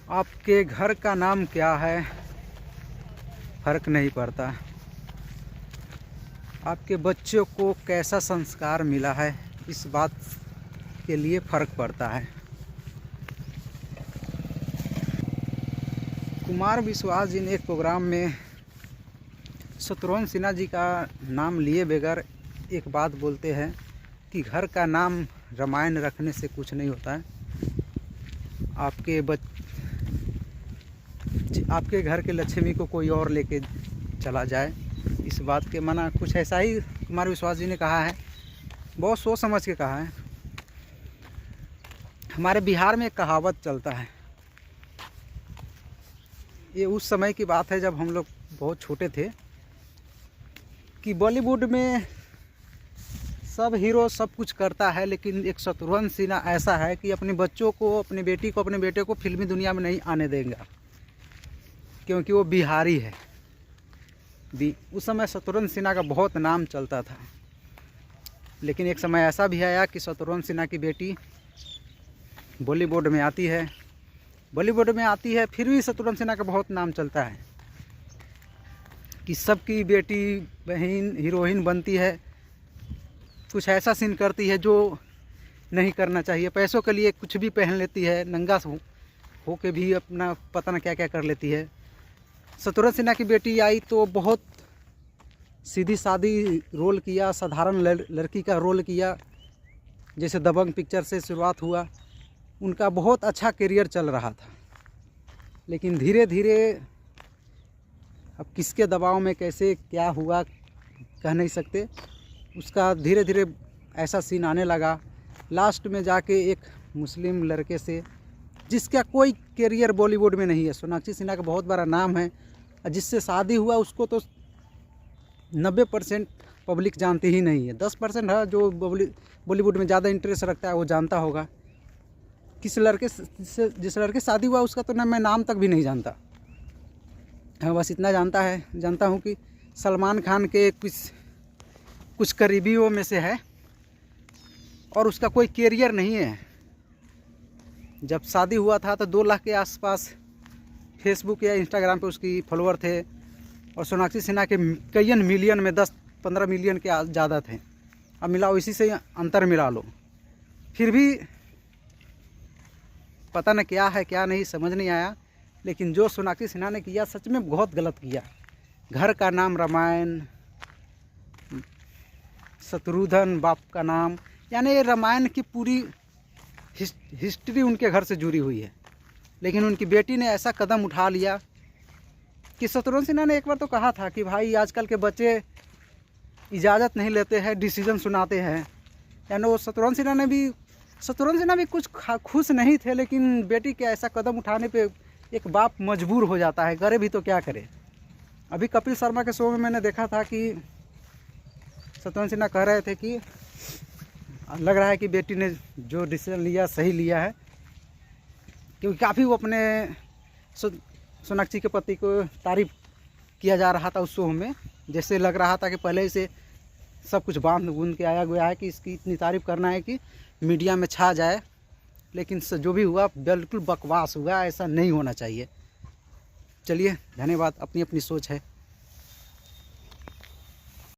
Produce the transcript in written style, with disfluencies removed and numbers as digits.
आपके घर का नाम क्या है फर्क नहीं पड़ता, आपके बच्चों को कैसा संस्कार मिला है इस बात के लिए फ़र्क पड़ता है। कुमार विश्वास जी ने एक प्रोग्राम में शत्रुघ्न सिन्हा जी का नाम लिए बगैर एक बात बोलते हैं कि घर का नाम रामायण रखने से कुछ नहीं होता है। आपके घर के लक्ष्मी को कोई और लेके चला जाए, इस बात के माना कुछ ऐसा ही कुमार विश्वास जी ने कहा है। बहुत सोच समझ के कहा है। हमारे बिहार में एक कहावत चलता है, ये उस समय की बात है जब हम लोग बहुत छोटे थे, कि बॉलीवुड में सब हीरो सब कुछ करता है, लेकिन एक शत्रुघ्न सिन्हा ऐसा है कि अपने बच्चों को, अपनी बेटी को, अपने बेटे को फिल्मी दुनिया में नहीं आने देगा, क्योंकि वो बिहारी है। उस समय शत्रुघ्न सिन्हा का बहुत नाम चलता था, लेकिन एक समय ऐसा भी आया कि शत्रुघ्न सिन्हा की बेटी बॉलीवुड में आती है, फिर भी शत्रुघ्न सिन्हा का बहुत नाम चलता है कि सबकी बेटी बहन हीरोइन बनती है, कुछ ऐसा सीन करती है जो नहीं करना चाहिए, पैसों के लिए कुछ भी पहन लेती है, नंगा हो के भी अपना पता न क्या क्या कर लेती है। शत्रुघ्न सिन्हा की बेटी आई तो बहुत सीधी सादी रोल किया, साधारण लड़की का रोल किया, जैसे दबंग पिक्चर से शुरुआत हुआ। उनका बहुत अच्छा करियर चल रहा था, लेकिन धीरे धीरे अब किसके दबाव में कैसे क्या हुआ कह नहीं सकते, उसका धीरे धीरे ऐसा सीन आने लगा। लास्ट में जाके एक मुस्लिम लड़के से, जिसका कोई करियर बॉलीवुड में नहीं है, सोनाक्षी सिन्हा का बहुत बड़ा नाम है, जिससे शादी हुआ उसको तो 90% पब्लिक जानती ही नहीं है। 10% है जो बॉलीवुड में ज़्यादा इंटरेस्ट रखता है, वो जानता होगा। किस लड़के से जिस लड़के शादी हुआ उसका तो मैं नाम तक भी नहीं जानता। हाँ, बस इतना जानता हूँ कि सलमान खान के कुछ करीबियों में से है, और उसका कोई करियर नहीं है। जब शादी हुआ था तो 2 लाख के आसपास फेसबुक या इंस्टाग्राम पे उसकी फॉलोअर थे, और सोनाक्षी सिन्हा के कई मिलियन में 10-15 मिलियन के ज़्यादा थे। अब मिलाओ, इसी से अंतर मिला लो, फिर भी पता न क्या है क्या नहीं समझ नहीं आया। लेकिन जो सोनाक्षी सिन्हा ने किया सच में बहुत गलत किया। घर का नाम रामायण, शत्रुघ्न बाप का नाम, यानी रामायण की पूरी हिस्ट्री उनके घर से जुड़ी हुई है। लेकिन उनकी बेटी ने ऐसा कदम उठा लिया कि शत्रुघ्न सिन्हा ने एक बार तो कहा था कि भाई आजकल के बच्चे इजाज़त नहीं लेते हैं, डिसीजन सुनाते हैं। यानी वो शत्रुघ्न सिन्हा भी कुछ खुश नहीं थे, लेकिन बेटी के ऐसा कदम उठाने पे एक बाप मजबूर हो जाता है, करे भी तो क्या करे। अभी कपिल शर्मा के शो में मैंने देखा था कि शत्रुघ्न सिन्हा कह रहे थे कि लग रहा है कि बेटी ने जो डिसीजन लिया सही लिया है, क्योंकि काफ़ी वो अपने सोनाक्षी के पति को तारीफ किया जा रहा था उस शो में। जैसे लग रहा था कि पहले से सब कुछ बांध गूंद के आया गया है कि इसकी इतनी तारीफ करना है कि मीडिया में छा जाए। लेकिन जो भी हुआ बिल्कुल बकवास हुआ, ऐसा नहीं होना चाहिए। चलिए, धन्यवाद। अपनी अपनी सोच है।